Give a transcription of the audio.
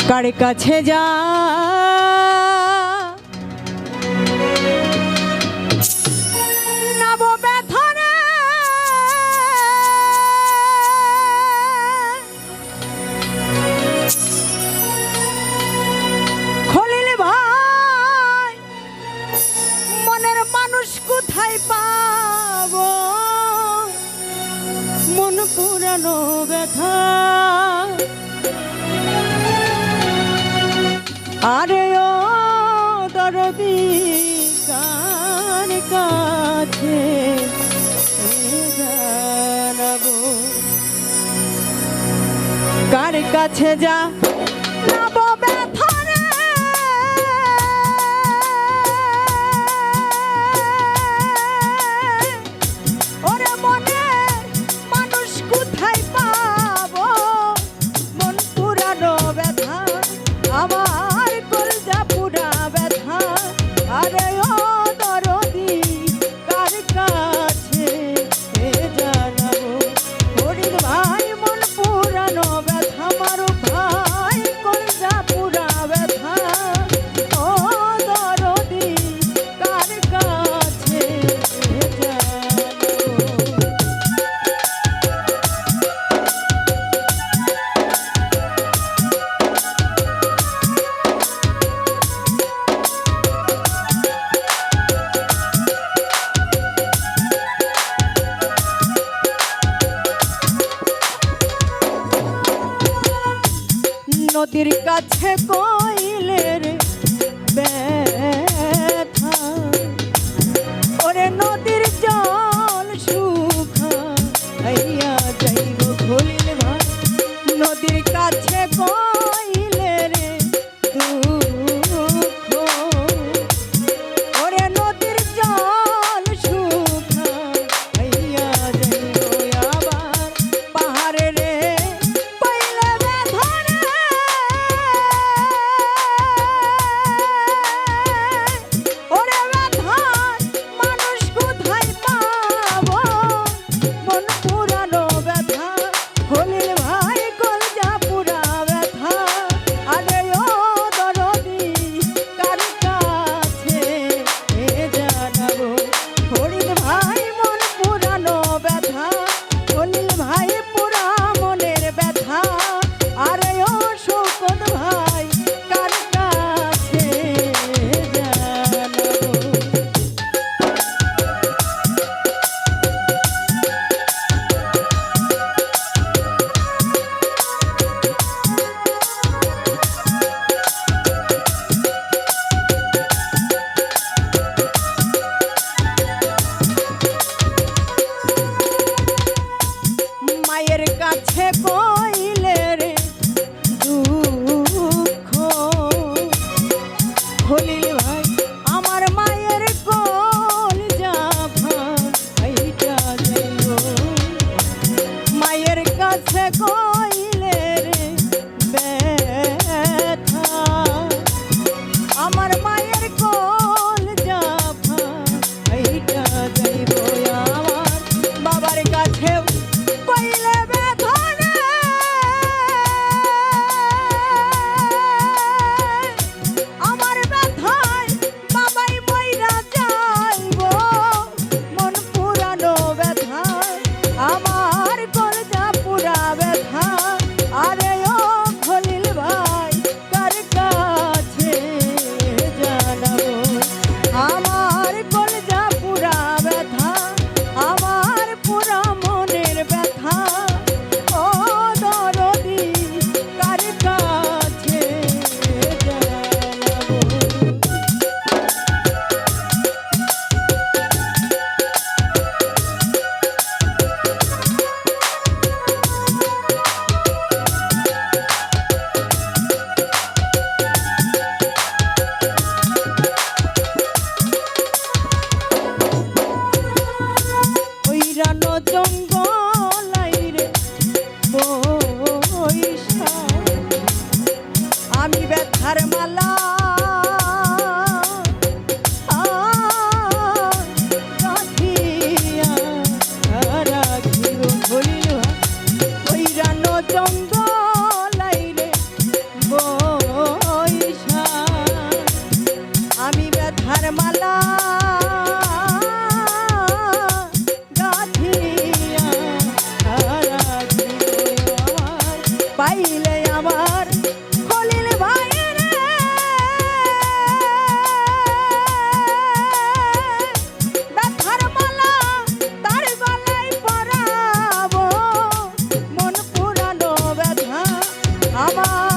কার কাছে যা নাব ব্যথারে খলিল ভাই মনের মানুষ কোথায় পাবো মন পুরানো ব্যথা আরে ও দরদি কার কাছে জানাবো কার কাছে যা নাবো ব্যথা রে ওরে মনের মানুষ কোথায় পাবো মন পুরানো ব্যথা আমার আরে ও দরদি কার কাছে জানাবো হরিণ ভাই মন পুরানো ব্যথা মারো ভাই কলজা পুরা ব্যথা ও দরদি কার কাছে জানাবো নদীর কাছে কইলের ব্যথা ওরে নদীর জল শুকাইয়া যাইব খলিল ভাই নদীর কাছে কইলের দুঃখ ওরে নদীর জল শুকাইয়া যাইব আবার পাহাড়ে রে পাইলে ব্যথা খলিল ভাই কলজা পুরা ব্যথা আমার